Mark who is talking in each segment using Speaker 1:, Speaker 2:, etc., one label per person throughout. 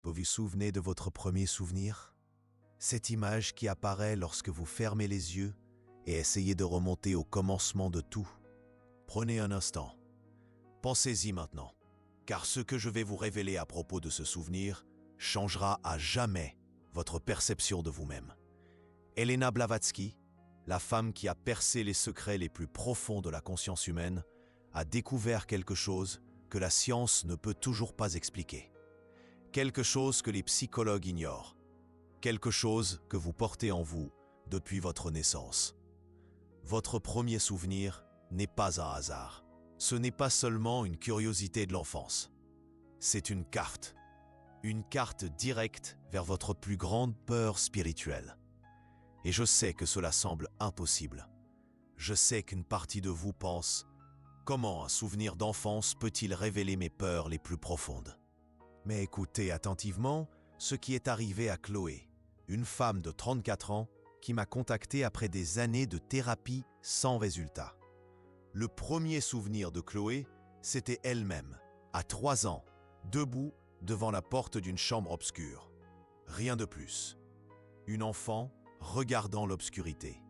Speaker 1: Vous vous souvenez de votre premier souvenir? Cette image qui apparaît lorsque vous fermez les yeux et essayez de remonter au commencement de tout. Prenez un instant. Pensez-y maintenant, car ce que je vais vous révéler à propos de ce souvenir changera à jamais votre perception de vous-même. Elena Blavatsky, la femme qui a percé les secrets les plus profonds de la conscience humaine, a découvert quelque chose que la science ne peut toujours pas expliquer. Quelque chose que les psychologues ignorent. Quelque chose que vous portez en vous depuis votre naissance. Votre premier souvenir n'est pas un hasard. Ce n'est pas seulement une curiosité de l'enfance. C'est une carte directe vers votre plus grande peur spirituelle. Et je sais que cela semble impossible. Je sais qu'une partie de vous pense « Comment un souvenir d'enfance peut-il révéler mes peurs les plus profondes ?» Mais écoutez attentivement ce qui est arrivé à Chloé, une femme de 34 ans qui m'a contacté après des années de thérapie sans résultat. Le premier souvenir de Chloé, c'était elle-même, à 3 ans, debout devant la porte d'une chambre obscure. Rien de plus. Une enfant regardant l'obscurité.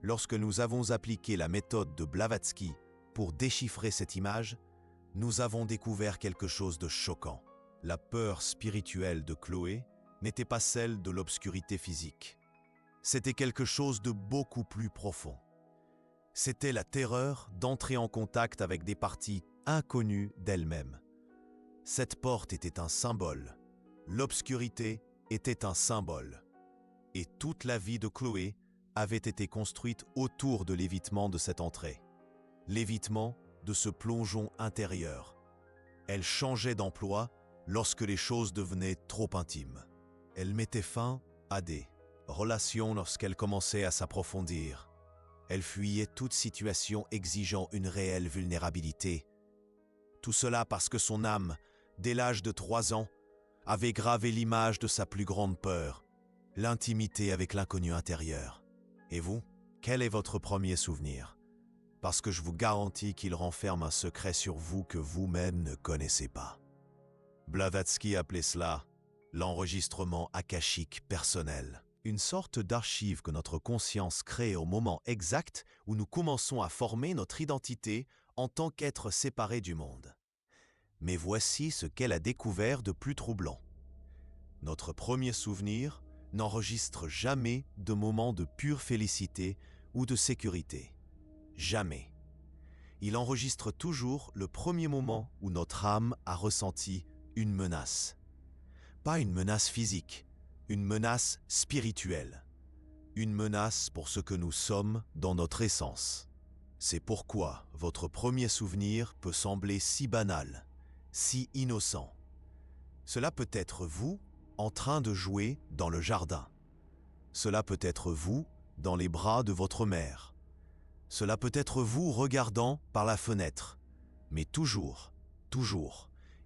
Speaker 1: Lorsque nous avons appliqué la méthode de Blavatsky pour déchiffrer cette image, nous avons découvert quelque chose de choquant. La peur spirituelle de Chloé n'était pas celle de l'obscurité physique. C'était quelque chose de beaucoup plus profond. C'était la terreur d'entrer en contact avec des parties inconnues d'elle-même. Cette porte était un symbole. L'obscurité était un symbole. Et toute la vie de Chloé avait été construite autour de l'évitement de cette entrée. L'évitement de ce plongeon intérieur. Elle changeait d'emploi lorsque les choses devenaient trop intimes. Elle mettait fin à des relations lorsqu'elles commençaient à s'approfondir. Elle fuyait toute situation exigeant une réelle vulnérabilité. Tout cela parce que son âme, dès l'âge de 3 ans, avait gravé l'image de sa plus grande peur, l'intimité avec l'inconnu intérieur. Et vous, quel est votre premier souvenir? Parce que je vous garantis qu'il renferme un secret sur vous que vous-même ne connaissez pas. Blavatsky appelait cela l'enregistrement akashique personnel, une sorte d'archive que notre conscience crée au moment exact où nous commençons à former notre identité en tant qu'être séparé du monde. Mais voici ce qu'elle a découvert de plus troublant. Notre premier souvenir n'enregistre jamais de moments de pure félicité ou de sécurité. Jamais. Il enregistre toujours le premier moment où notre âme a ressenti une menace. Pas une menace physique, une menace spirituelle. Une menace pour ce que nous sommes dans notre essence. C'est pourquoi votre premier souvenir peut sembler si banal, si innocent. Cela peut être vous en train de jouer dans le jardin. Cela peut être vous dans les bras de votre mère. Cela peut être vous regardant par la fenêtre. Mais toujours,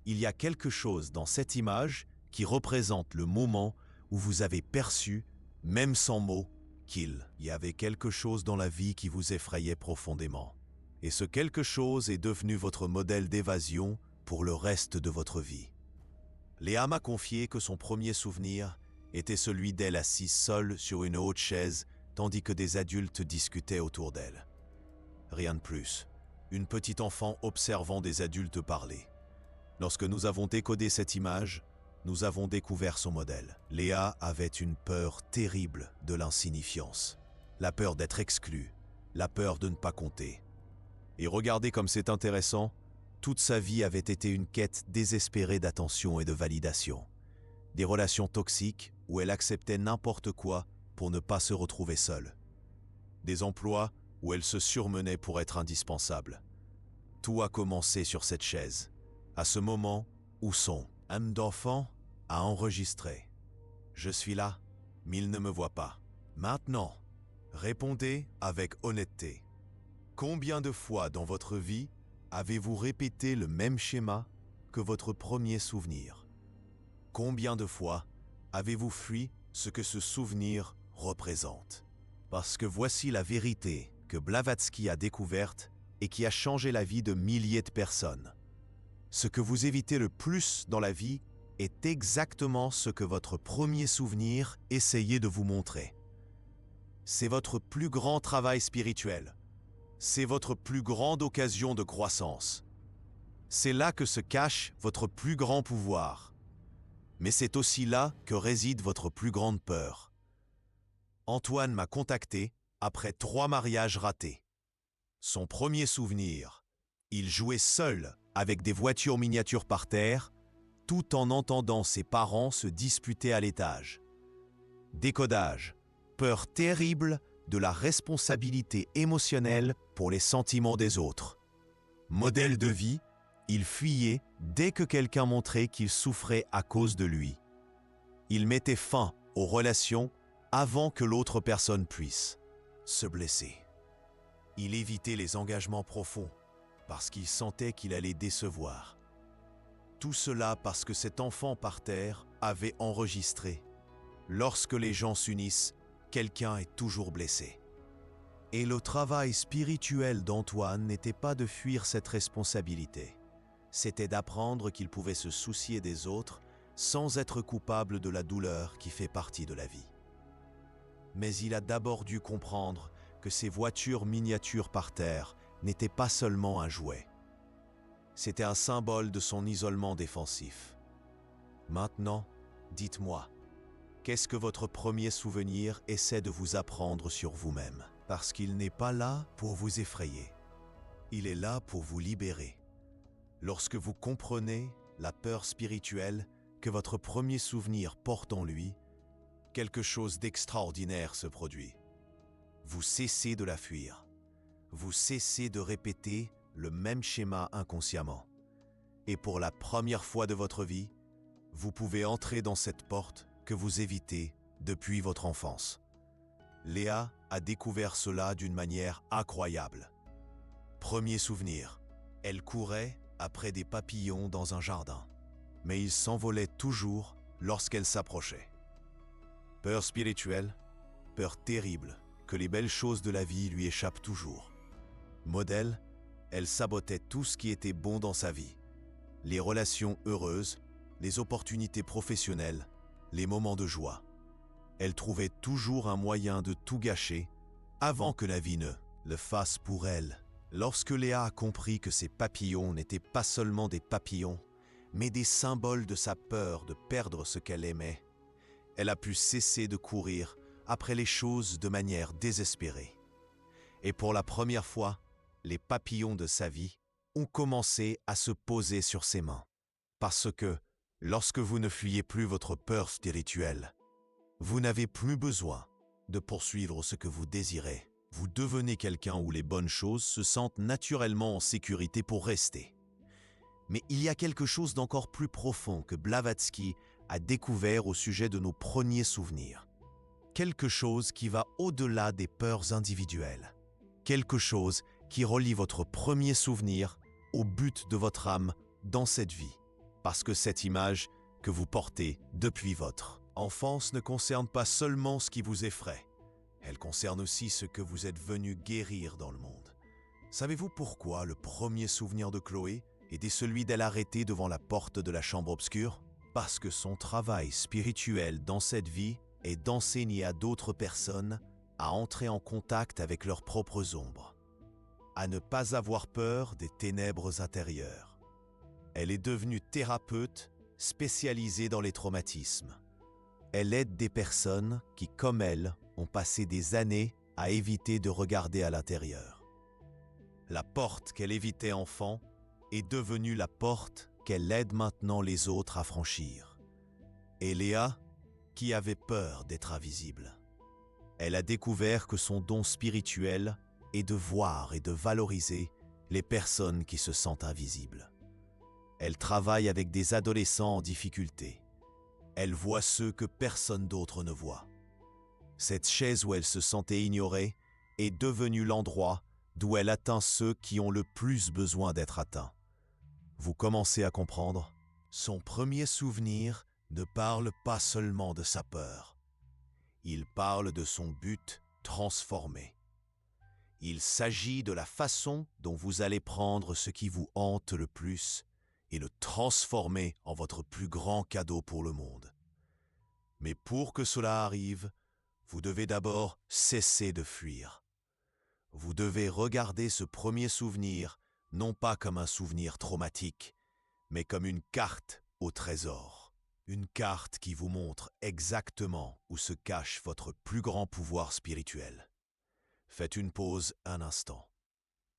Speaker 1: il y a quelque chose dans cette image qui représente le moment où vous avez perçu, même sans mots, qu'il y avait quelque chose dans la vie qui vous effrayait profondément. Et ce quelque chose est devenu votre modèle d'évasion pour le reste de votre vie. Léa m'a confié que son premier souvenir était celui d'elle assise seule sur une haute chaise tandis que des adultes discutaient autour d'elle. Rien de plus. Une petite enfant observant des adultes parler. Lorsque nous avons décodé cette image, nous avons découvert son modèle. Léa avait une peur terrible de l'insignifiance. La peur d'être exclue, la peur de ne pas compter. Et regardez comme c'est intéressant, toute sa vie avait été une quête désespérée d'attention et de validation. Des relations toxiques où elle acceptait n'importe quoi pour ne pas se retrouver seule. Des emplois où elle se surmenait pour être indispensable. Tout a commencé sur cette chaise, à ce moment où son âme d'enfant a enregistré. Je suis là, mais il ne me voit pas. Maintenant, répondez avec honnêteté. Combien de fois dans votre vie avez-vous répété le même schéma que votre premier souvenir? Combien de fois avez-vous fui ce que ce souvenir représente? Parce que voici la vérité que Blavatsky a découverte et qui a changé la vie de milliers de personnes. Ce que vous évitez le plus dans la vie est exactement ce que votre premier souvenir essayait de vous montrer. C'est votre plus grand travail spirituel. C'est votre plus grande occasion de croissance. C'est là que se cache votre plus grand pouvoir. Mais c'est aussi là que réside votre plus grande peur. Antoine m'a contacté après 3 mariages ratés. Son premier souvenir, il jouait seul avec des voitures miniatures par terre, tout en entendant ses parents se disputer à l'étage. Décodage, peur terrible de la responsabilité émotionnelle pour les sentiments des autres. Modèle de vie, il fuyait dès que quelqu'un montrait qu'il souffrait à cause de lui. Il mettait fin aux relations avant que l'autre personne puisse se blesser. Il évitait les engagements profonds parce qu'il sentait qu'il allait décevoir. Tout cela parce que cet enfant par terre avait enregistré « Lorsque les gens s'unissent, quelqu'un est toujours blessé ». Et le travail spirituel d'Antoine n'était pas de fuir cette responsabilité. C'était d'apprendre qu'il pouvait se soucier des autres sans être coupable de la douleur qui fait partie de la vie. Mais il a d'abord dû comprendre que ces voitures miniatures par terre n'étaient pas seulement un jouet. C'était un symbole de son isolement défensif. Maintenant, dites-moi, qu'est-ce que votre premier souvenir essaie de vous apprendre sur vous-même? Parce qu'il n'est pas là pour vous effrayer. Il est là pour vous libérer. Lorsque vous comprenez la peur spirituelle que votre premier souvenir porte en lui, quelque chose d'extraordinaire se produit. Vous cessez de la fuir. Vous cessez de répéter le même schéma inconsciemment. Et pour la première fois de votre vie, vous pouvez entrer dans cette porte que vous évitez depuis votre enfance. Léa a découvert cela d'une manière incroyable. Premier souvenir, elle courait après des papillons dans un jardin, mais ils s'envolaient toujours lorsqu'elle s'approchait. Peur spirituelle, peur terrible que les belles choses de la vie lui échappent toujours. Modèle, elle sabotait tout ce qui était bon dans sa vie. Les relations heureuses, les opportunités professionnelles, les moments de joie. Elle trouvait toujours un moyen de tout gâcher avant que la vie ne le fasse pour elle. Lorsque Léa a compris que ces papillons n'étaient pas seulement des papillons, mais des symboles de sa peur de perdre ce qu'elle aimait, elle a pu cesser de courir après les choses de manière désespérée. Et pour la première fois, les papillons de sa vie ont commencé à se poser sur ses mains. Parce que, lorsque vous ne fuyez plus votre peur spirituelle, vous n'avez plus besoin de poursuivre ce que vous désirez. Vous devenez quelqu'un où les bonnes choses se sentent naturellement en sécurité pour rester. Mais il y a quelque chose d'encore plus profond que Blavatsky a découvert au sujet de nos premiers souvenirs. Quelque chose qui va au-delà des peurs individuelles. Quelque chose qui relie votre premier souvenir au but de votre âme dans cette vie. Parce que cette image que vous portez depuis votre enfance ne concerne pas seulement ce qui vous effraie. Elle concerne aussi ce que vous êtes venu guérir dans le monde. Savez-vous pourquoi le premier souvenir de Chloé était celui d'elle arrêtée devant la porte de la chambre obscure? Parce que son travail spirituel dans cette vie est d'enseigner à d'autres personnes à entrer en contact avec leurs propres ombres, à ne pas avoir peur des ténèbres intérieures. Elle est devenue thérapeute spécialisée dans les traumatismes. Elle aide des personnes qui, comme elle, ont passé des années à éviter de regarder à l'intérieur. La porte qu'elle évitait enfant est devenue la porte qu'elle aide maintenant les autres à franchir. Et Léa, qui avait peur d'être invisible, elle a découvert que son don spirituel est de voir et de valoriser les personnes qui se sentent invisibles. Elle travaille avec des adolescents en difficulté. Elle voit ceux que personne d'autre ne voit. Cette chaise où elle se sentait ignorée est devenue l'endroit d'où elle atteint ceux qui ont le plus besoin d'être atteints. Vous commencez à comprendre? Son premier souvenir ne parle pas seulement de sa peur. Il parle de son but transformé. Il s'agit de la façon dont vous allez prendre ce qui vous hante le plus et le transformer en votre plus grand cadeau pour le monde. Mais pour que cela arrive, vous devez d'abord cesser de fuir. Vous devez regarder ce premier souvenir non pas comme un souvenir traumatique, mais comme une carte au trésor. Une carte qui vous montre exactement où se cache votre plus grand pouvoir spirituel. Faites une pause un instant.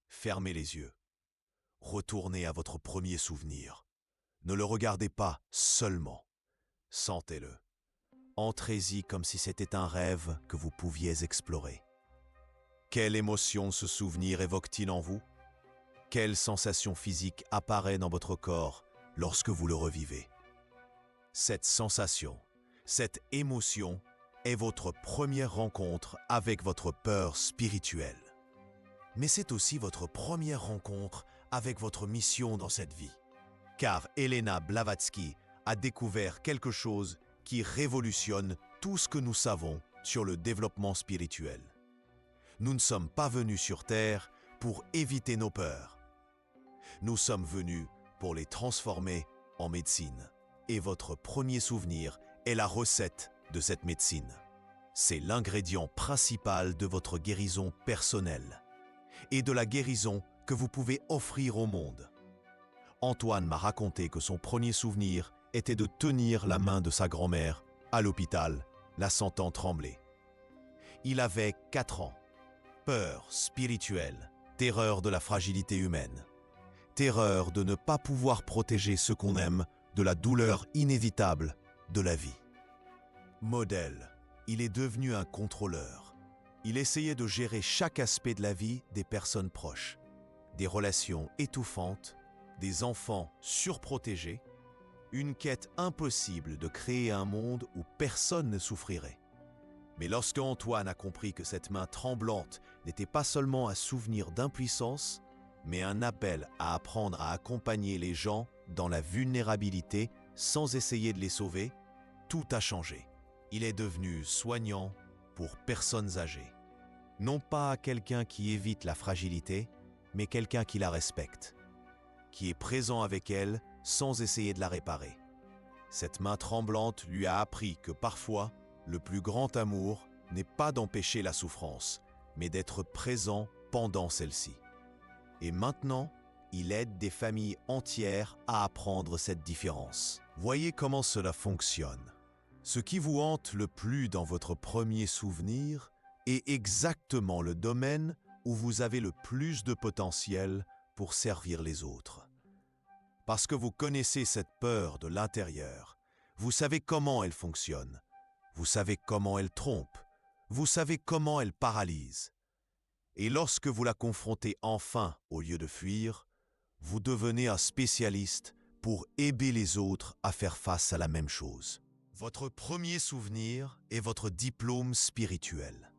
Speaker 1: Fermez les yeux. Retournez à votre premier souvenir. Ne le regardez pas seulement. Sentez-le. Entrez-y comme si c'était un rêve que vous pouviez explorer. Quelle émotion ce souvenir évoque-t-il en vous? Quelle sensation physique apparaît dans votre corps lorsque vous le revivez? Cette sensation, cette émotion est votre première rencontre avec votre peur spirituelle. Mais c'est aussi votre première rencontre avec votre mission dans cette vie. Car Elena Blavatsky a découvert quelque chose qui révolutionne tout ce que nous savons sur le développement spirituel. Nous ne sommes pas venus sur Terre pour éviter nos peurs. Nous sommes venus pour les transformer en médecine. Et votre premier souvenir est la recette de cette médecine. C'est l'ingrédient principal de votre guérison personnelle et de la guérison que vous pouvez offrir au monde. Antoine m'a raconté que son premier souvenir était de tenir la main de sa grand-mère à l'hôpital, la sentant trembler. Il avait 4 ans. Peur spirituelle, terreur de la fragilité humaine, terreur de ne pas pouvoir protéger ceux qu'on aime de la douleur inévitable de la vie. Modèle, il est devenu un contrôleur. Il essayait de gérer chaque aspect de la vie des personnes proches, des relations étouffantes, des enfants surprotégés, une quête impossible de créer un monde où personne ne souffrirait. Mais lorsque Antoine a compris que cette main tremblante n'était pas seulement un souvenir d'impuissance, mais un appel à apprendre à accompagner les gens dans la vulnérabilité sans essayer de les sauver, tout a changé. Il est devenu soignant pour personnes âgées. Non pas quelqu'un qui évite la fragilité, mais quelqu'un qui la respecte, qui est présent avec elle sans essayer de la réparer. Cette main tremblante lui a appris que parfois, le plus grand amour n'est pas d'empêcher la souffrance, mais d'être présent pendant celle-ci. Et maintenant, il aide des familles entières à apprendre cette différence. Voyez comment cela fonctionne. Ce qui vous hante le plus dans votre premier souvenir est exactement le domaine où vous avez le plus de potentiel pour servir les autres. Parce que vous connaissez cette peur de l'intérieur, vous savez comment elle fonctionne, vous savez comment elle trompe, vous savez comment elle paralyse. Et lorsque vous la confrontez enfin au lieu de fuir, vous devenez un spécialiste pour aider les autres à faire face à la même chose. Votre premier souvenir est votre diplôme spirituel.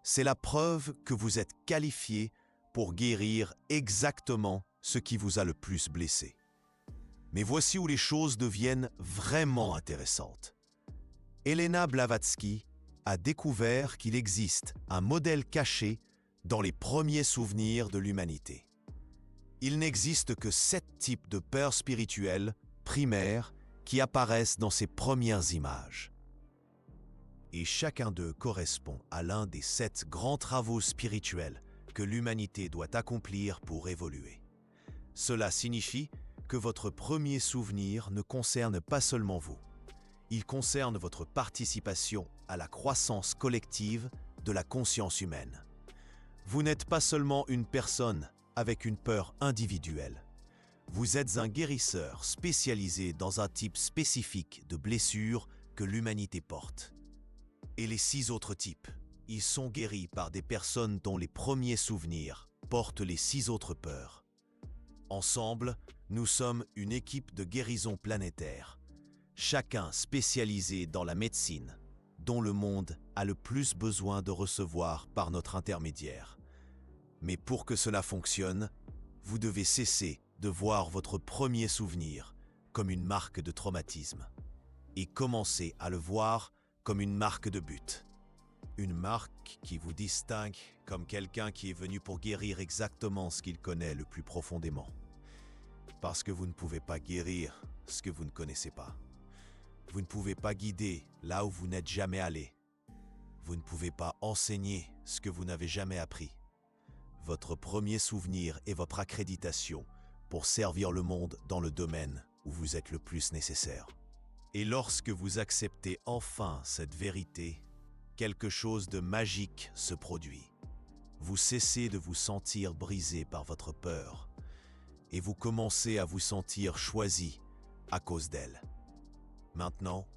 Speaker 1: C'est la preuve que vous êtes qualifié pour guérir exactement ce qui vous a le plus blessé. Mais voici où les choses deviennent vraiment intéressantes. Elena Blavatsky a découvert qu'il existe un modèle caché dans les premiers souvenirs de l'humanité. Il n'existe que 7 types de peurs spirituelles primaires qui apparaissent dans ces premières images. Et chacun d'eux correspond à l'un des 7 grands travaux spirituels que l'humanité doit accomplir pour évoluer. Cela signifie que votre premier souvenir ne concerne pas seulement vous. Il concerne votre participation à la croissance collective de la conscience humaine. Vous n'êtes pas seulement une personne avec une peur individuelle. Vous êtes un guérisseur spécialisé dans un type spécifique de blessures que l'humanité porte. Et les 6 autres types, ils sont guéris par des personnes dont les premiers souvenirs portent les 6 autres peurs. Ensemble, nous sommes une équipe de guérison planétaire, chacun spécialisé dans la médecine, dont le monde a le plus besoin de recevoir par notre intermédiaire. Mais pour que cela fonctionne, vous devez cesser de voir votre premier souvenir comme une marque de traumatisme et commencer à le voir comme une marque de but. Une marque qui vous distingue comme quelqu'un qui est venu pour guérir exactement ce qu'il connaît le plus profondément. Parce que vous ne pouvez pas guérir ce que vous ne connaissez pas. Vous ne pouvez pas guider là où vous n'êtes jamais allé. Vous ne pouvez pas enseigner ce que vous n'avez jamais appris. Votre premier souvenir est votre accréditation pour servir le monde dans le domaine où vous êtes le plus nécessaire. Et lorsque vous acceptez enfin cette vérité, quelque chose de magique se produit. Vous cessez de vous sentir brisé par votre peur et vous commencez à vous sentir choisi à cause d'elle. Maintenant,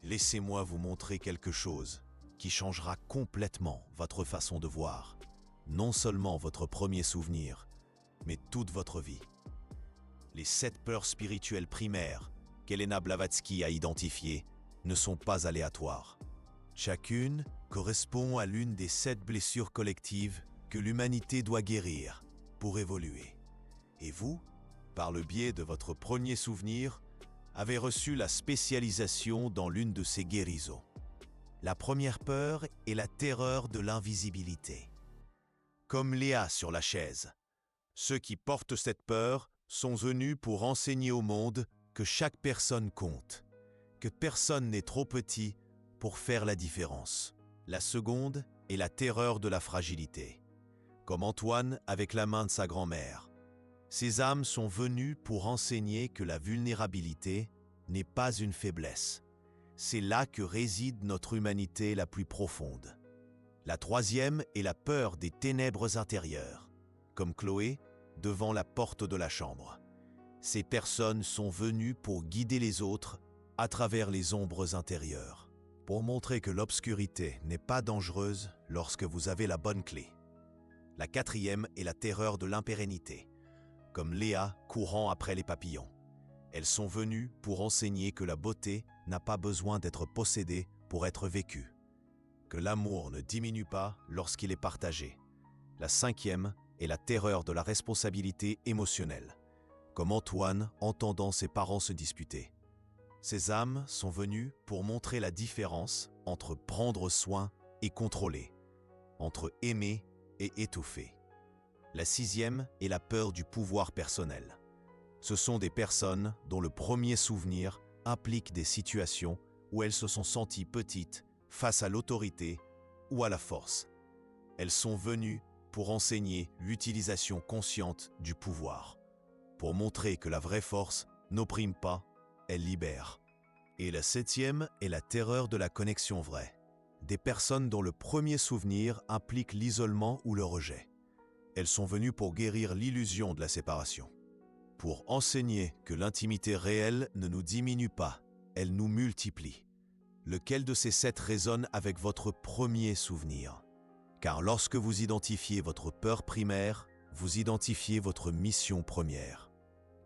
Speaker 1: laissez-moi vous montrer quelque chose qui changera complètement votre façon de voir, non seulement votre premier souvenir, mais toute votre vie. Les 7 peurs spirituelles primaires qu'Elena Blavatsky a identifiées ne sont pas aléatoires. Chacune correspond à l'une des 7 blessures collectives que l'humanité doit guérir pour évoluer. Et vous, par le biais de votre premier souvenir, avez reçu la spécialisation dans l'une de ces guérisons. La première peur est la terreur de l'invisibilité. Comme Léa sur la chaise, ceux qui portent cette peur sont venus pour enseigner au monde que chaque personne compte, que personne n'est trop petit pour faire la différence. La seconde est la terreur de la fragilité. Comme Antoine avec la main de sa grand-mère. Ces âmes sont venues pour enseigner que la vulnérabilité n'est pas une faiblesse. C'est là que réside notre humanité la plus profonde. La troisième est la peur des ténèbres intérieures, comme Chloé devant la porte de la chambre. Ces personnes sont venues pour guider les autres à travers les ombres intérieures, pour montrer que l'obscurité n'est pas dangereuse lorsque vous avez la bonne clé. La quatrième est la terreur de l'impérennité, comme Léa courant après les papillons. Elles sont venues pour enseigner que la beauté n'a pas besoin d'être possédée pour être vécue, que l'amour ne diminue pas lorsqu'il est partagé. La cinquième est la terreur de la responsabilité émotionnelle, comme Antoine entendant ses parents se disputer. Ces âmes sont venues pour montrer la différence entre prendre soin et contrôler, entre aimer et étouffer. La sixième est la peur du pouvoir personnel. Ce sont des personnes dont le premier souvenir implique des situations où elles se sont senties petites face à l'autorité ou à la force. Elles sont venues pour enseigner l'utilisation consciente du pouvoir, pour montrer que la vraie force n'opprime pas, elle libère. Et la septième est la terreur de la connexion vraie. Des personnes dont le premier souvenir implique l'isolement ou le rejet. Elles sont venues pour guérir l'illusion de la séparation, pour enseigner que l'intimité réelle ne nous diminue pas, elle nous multiplie. Lequel de ces 7 résonne avec votre premier souvenir? Car lorsque vous identifiez votre peur primaire, vous identifiez votre mission première.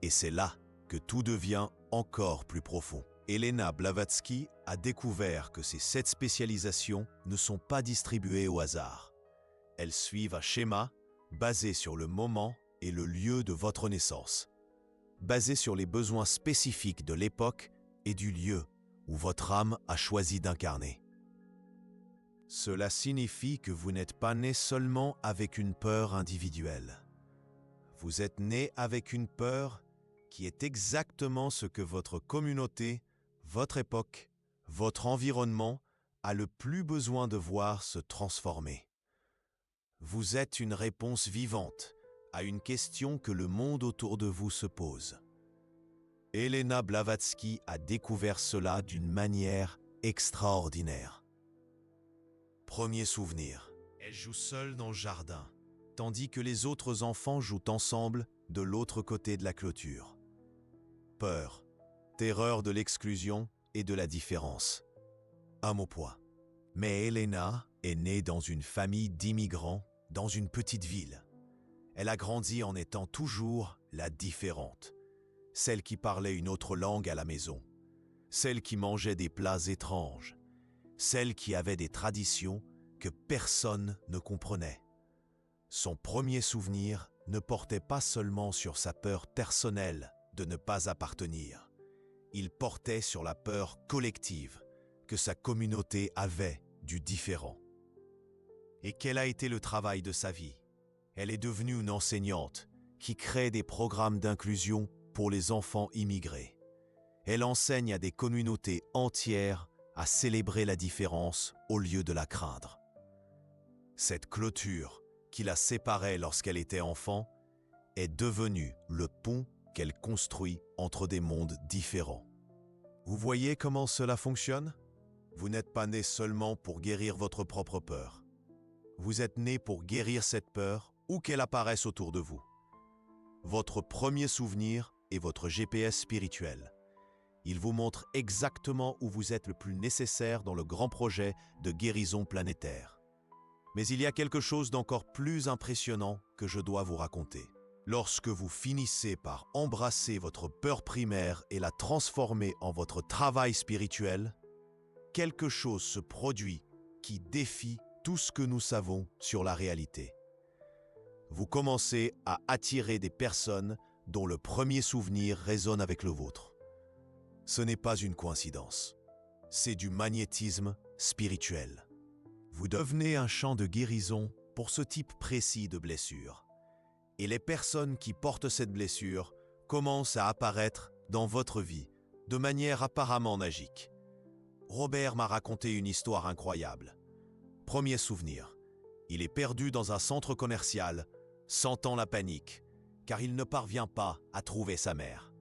Speaker 1: Et c'est là que tout devient encore plus profond. Elena Blavatsky a découvert que ces 7 spécialisations ne sont pas distribuées au hasard. Elles suivent un schéma basé sur le moment et le lieu de votre naissance, basé sur les besoins spécifiques de l'époque et du lieu où votre âme a choisi d'incarner. Cela signifie que vous n'êtes pas né seulement avec une peur individuelle. Vous êtes né avec une peur qui est exactement ce que votre communauté, votre époque, votre environnement a le plus besoin de voir se transformer. Vous êtes une réponse vivante à une question que le monde autour de vous se pose. Elena Blavatsky a découvert cela d'une manière extraordinaire. Premier souvenir, elle joue seule dans le jardin, tandis que les autres enfants jouent ensemble de l'autre côté de la clôture. Peur, terreur de l'exclusion et de la différence. Un mot point. Mais Elena est née dans une famille d'immigrants dans une petite ville. Elle a grandi en étant toujours la différente, celle qui parlait une autre langue à la maison, celle qui mangeait des plats étranges, celle qui avait des traditions que personne ne comprenait. Son premier souvenir ne portait pas seulement sur sa peur personnelle de ne pas appartenir. Il portait sur la peur collective que sa communauté avait du différent. Et quel a été le travail de sa vie? Elle est devenue une enseignante qui crée des programmes d'inclusion pour les enfants immigrés. Elle enseigne à des communautés entières à célébrer la différence au lieu de la craindre. Cette clôture qui la séparait lorsqu'elle était enfant est devenue le pont qu'elle construit entre des mondes différents. Vous voyez comment cela fonctionne? Vous n'êtes pas né seulement pour guérir votre propre peur. Vous êtes né pour guérir cette peur où qu'elle apparaisse autour de vous. Votre premier souvenir est votre GPS spirituel. Il vous montre exactement où vous êtes le plus nécessaire dans le grand projet de guérison planétaire. Mais il y a quelque chose d'encore plus impressionnant que je dois vous raconter. Lorsque vous finissez par embrasser votre peur primaire et la transformer en votre travail spirituel, quelque chose se produit qui défie tout ce que nous savons sur la réalité. Vous commencez à attirer des personnes dont le premier souvenir résonne avec le vôtre. Ce n'est pas une coïncidence, c'est du magnétisme spirituel. Vous devenez un champ de guérison pour ce type précis de blessure. Et les personnes qui portent cette blessure commencent à apparaître dans votre vie de manière apparemment magique. Robert m'a raconté une histoire incroyable. Premier souvenir, il est perdu dans un centre commercial, sentant la panique, car il ne parvient pas à trouver sa mère.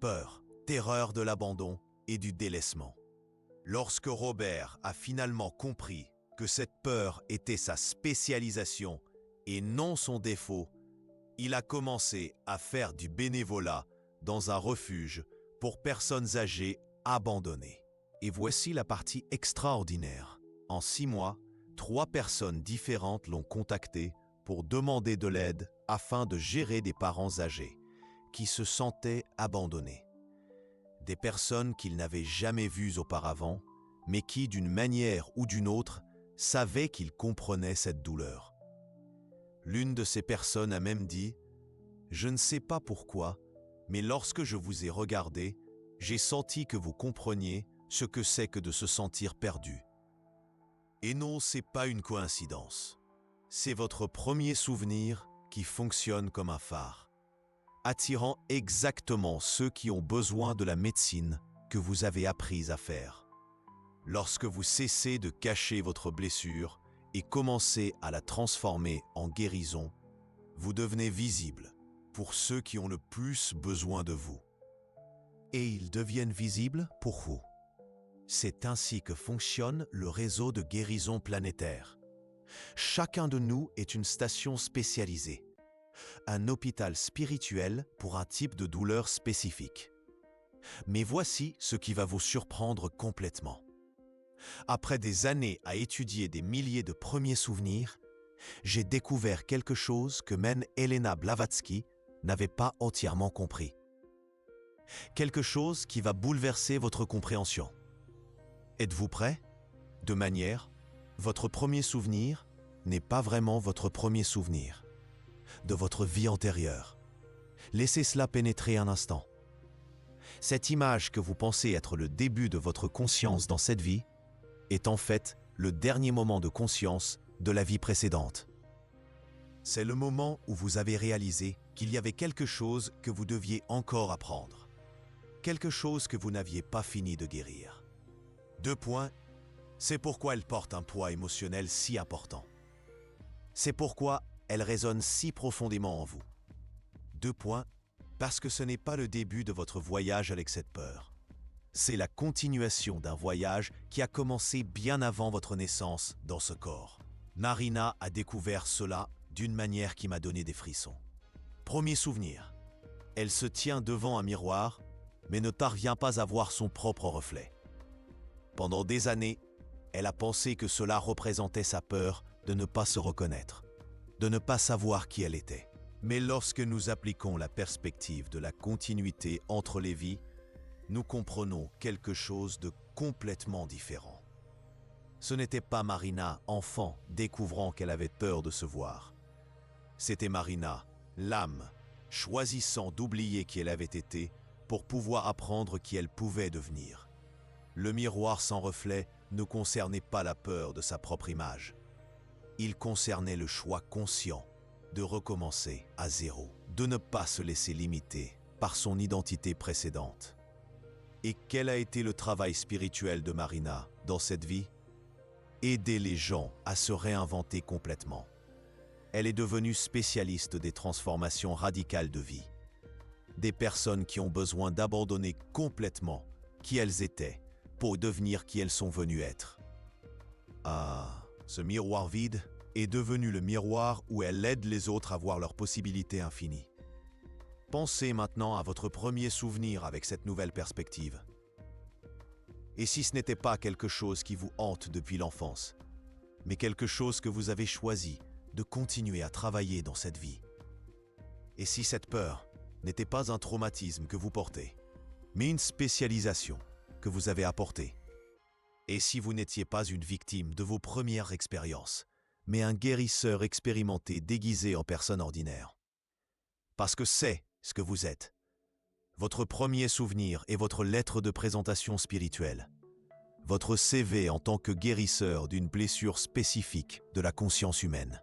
Speaker 1: Peur, terreur de l'abandon et du délaissement. Lorsque Robert a finalement compris que cette peur était sa spécialisation et non son défaut, il a commencé à faire du bénévolat dans un refuge pour personnes âgées abandonnées. Et voici la partie extraordinaire. En 6 mois, 3 personnes différentes l'ont contacté pour demander de l'aide afin de gérer des parents âgés qui se sentaient abandonnés. Des personnes qu'il n'avait jamais vues auparavant, mais qui, d'une manière ou d'une autre, savaient qu'ils comprenaient cette douleur. L'une de ces personnes a même dit « Je ne sais pas pourquoi, mais lorsque je vous ai regardé, j'ai senti que vous compreniez ce que c'est que de se sentir perdu. » Et non, c'est pas une coïncidence. C'est votre premier souvenir qui fonctionne comme un phare, attirant exactement ceux qui ont besoin de la médecine que vous avez apprise à faire. Lorsque vous cessez de cacher votre blessure et commencez à la transformer en guérison, vous devenez visible pour ceux qui ont le plus besoin de vous. Et ils deviennent visibles pour vous. C'est ainsi que fonctionne le réseau de guérison planétaire. Chacun de nous est une station spécialisée, un hôpital spirituel pour un type de douleur spécifique. Mais voici ce qui va vous surprendre complètement. Après des années à étudier des milliers de premiers souvenirs, j'ai découvert quelque chose que même Elena Blavatsky n'avait pas entièrement compris. Quelque chose qui va bouleverser votre compréhension. Êtes-vous prêt? De manière, votre premier souvenir n'est pas vraiment votre premier souvenir de votre vie antérieure. Laissez cela pénétrer un instant. Cette image que vous pensez être le début de votre conscience dans cette vie est en fait le dernier moment de conscience de la vie précédente. C'est le moment où vous avez réalisé qu'il y avait quelque chose que vous deviez encore apprendre. Quelque chose que vous n'aviez pas fini de guérir. 2 points, c'est pourquoi elle porte un poids émotionnel si important. C'est pourquoi elle résonne si profondément en vous. 2 points, parce que ce n'est pas le début de votre voyage avec cette peur. C'est la continuation d'un voyage qui a commencé bien avant votre naissance dans ce corps. Narina a découvert cela d'une manière qui m'a donné des frissons. Premier souvenir. Elle se tient devant un miroir, mais ne parvient pas à voir son propre reflet. Pendant des années, elle a pensé que cela représentait sa peur de ne pas se reconnaître, de ne pas savoir qui elle était. Mais lorsque nous appliquons la perspective de la continuité entre les vies, nous comprenons quelque chose de complètement différent. Ce n'était pas Marina, enfant, découvrant qu'elle avait peur de se voir. C'était Marina, l'âme, choisissant d'oublier qui elle avait été pour pouvoir apprendre qui elle pouvait devenir. Le miroir sans reflet ne concernait pas la peur de sa propre image. Il concernait le choix conscient de recommencer à zéro, de ne pas se laisser limiter par son identité précédente. Et quel a été le travail spirituel de Marina dans cette vie? Aider les gens à se réinventer complètement. Elle est devenue spécialiste des transformations radicales de vie. Des personnes qui ont besoin d'abandonner complètement qui elles étaient pour devenir qui elles sont venues être. Ah, ce miroir vide est devenu le miroir où elle aide les autres à voir leurs possibilités infinies. Pensez maintenant à votre premier souvenir avec cette nouvelle perspective. Et si ce n'était pas quelque chose qui vous hante depuis l'enfance, mais quelque chose que vous avez choisi de continuer à travailler dans cette vie? Et si cette peur n'était pas un traumatisme que vous portez, mais une spécialisation que vous avez apportée? Et si vous n'étiez pas une victime de vos premières expériences, mais un guérisseur expérimenté déguisé en personne ordinaire? Parce que c'est ce que vous êtes. Votre premier souvenir est votre lettre de présentation spirituelle. Votre CV en tant que guérisseur d'une blessure spécifique de la conscience humaine.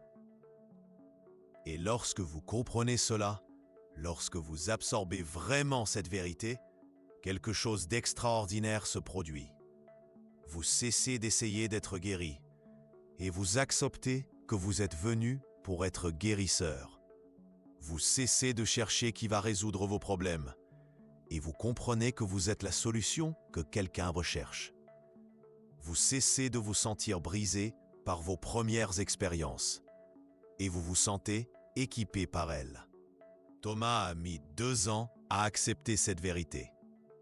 Speaker 1: Et lorsque vous comprenez cela, lorsque vous absorbez vraiment cette vérité, quelque chose d'extraordinaire se produit. Vous cessez d'essayer d'être guéri et vous acceptez que vous êtes venu pour être guérisseur. Vous cessez de chercher qui va résoudre vos problèmes et vous comprenez que vous êtes la solution que quelqu'un recherche. Vous cessez de vous sentir brisé par vos premières expériences et vous vous sentez équipé par elles. Thomas a mis 2 ans à accepter cette vérité.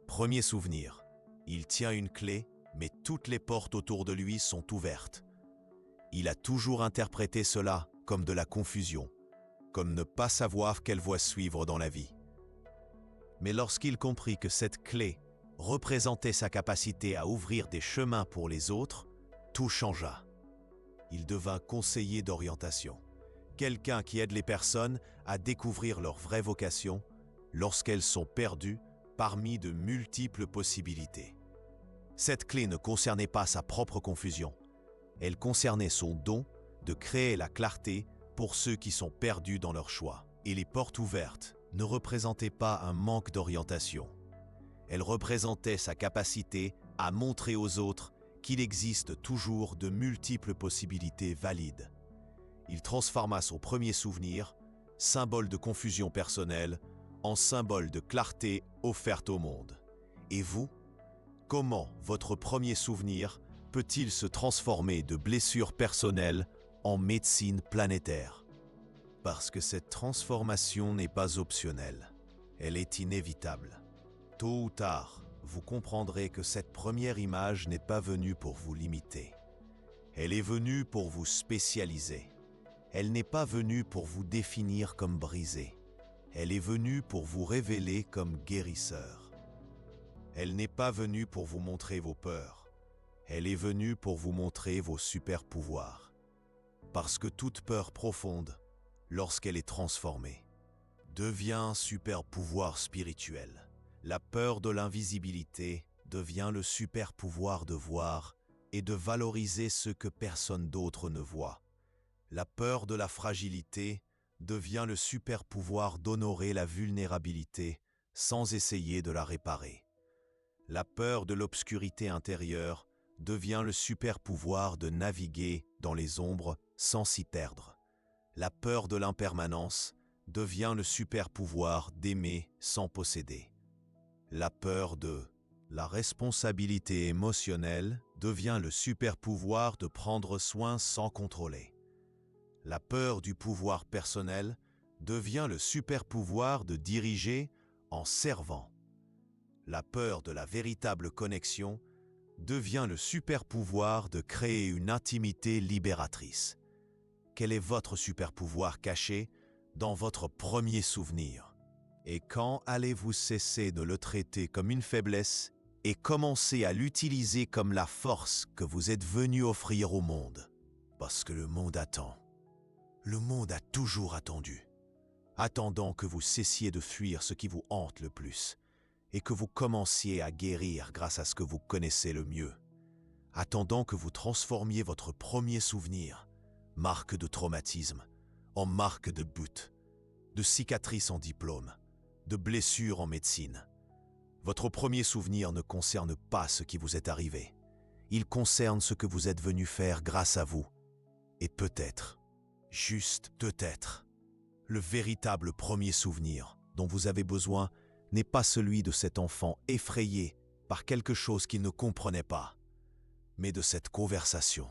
Speaker 1: Premier souvenir, il tient une clé, mais toutes les portes autour de lui sont ouvertes. Il a toujours interprété cela comme de la confusion, comme ne pas savoir quelle voie suivre dans la vie. Mais lorsqu'il comprit que cette clé représentait sa capacité à ouvrir des chemins pour les autres, tout changea. Il devint conseiller d'orientation, quelqu'un qui aide les personnes à découvrir leur vraie vocation lorsqu'elles sont perdues parmi de multiples possibilités. Cette clé ne concernait pas sa propre confusion, elle concernait son don de créer la clarté pour ceux qui sont perdus dans leur choix. Et les portes ouvertes ne représentaient pas un manque d'orientation. Elles représentaient sa capacité à montrer aux autres qu'il existe toujours de multiples possibilités valides. Il transforma son premier souvenir, symbole de confusion personnelle, en symbole de clarté offerte au monde. Et vous, comment votre premier souvenir peut-il se transformer de blessure personnelle en médecine planétaire? Parce que cette transformation n'est pas optionnelle, elle est inévitable. Tôt ou tard, vous comprendrez que cette première image n'est pas venue pour vous limiter. Elle est venue pour vous spécialiser. Elle n'est pas venue pour vous définir comme brisé. Elle est venue pour vous révéler comme guérisseur. Elle n'est pas venue pour vous montrer vos peurs. Elle est venue pour vous montrer vos super-pouvoirs. Parce que toute peur profonde, lorsqu'elle est transformée, devient un super-pouvoir spirituel. La peur de l'invisibilité devient le super-pouvoir de voir et de valoriser ce que personne d'autre ne voit. La peur de la fragilité devient le super-pouvoir d'honorer la vulnérabilité sans essayer de la réparer. La peur de l'obscurité intérieure devient le super-pouvoir de naviguer dans les ombres sans s'y perdre. La peur de l'impermanence devient le super-pouvoir d'aimer sans posséder. La peur de la responsabilité émotionnelle devient le super-pouvoir de prendre soin sans contrôler. La peur du pouvoir personnel devient le super-pouvoir de diriger en servant. La peur de la véritable connexion devient le super-pouvoir de créer une intimité libératrice. Quel est votre super-pouvoir caché dans votre premier souvenir? Et quand allez-vous cesser de le traiter comme une faiblesse et commencer à l'utiliser comme la force que vous êtes venu offrir au monde? Parce que le monde attend. Le monde a toujours attendu, attendant que vous cessiez de fuir ce qui vous hante le plus et que vous commenciez à guérir grâce à ce que vous connaissez le mieux, attendant que vous transformiez votre premier souvenir, marque de traumatisme, en marque de but, de cicatrice en diplôme, de blessure en médecine. Votre premier souvenir ne concerne pas ce qui vous est arrivé. Il concerne ce que vous êtes venu faire grâce à vous. Et peut-être, juste peut-être, le véritable premier souvenir dont vous avez besoin n'est pas celui de cet enfant effrayé par quelque chose qu'il ne comprenait pas, mais de cette conversation,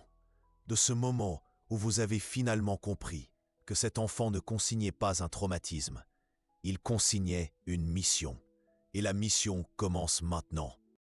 Speaker 1: de ce moment où vous avez finalement compris que cet enfant ne consignait pas un traumatisme, il consignait une mission. Et la mission commence maintenant.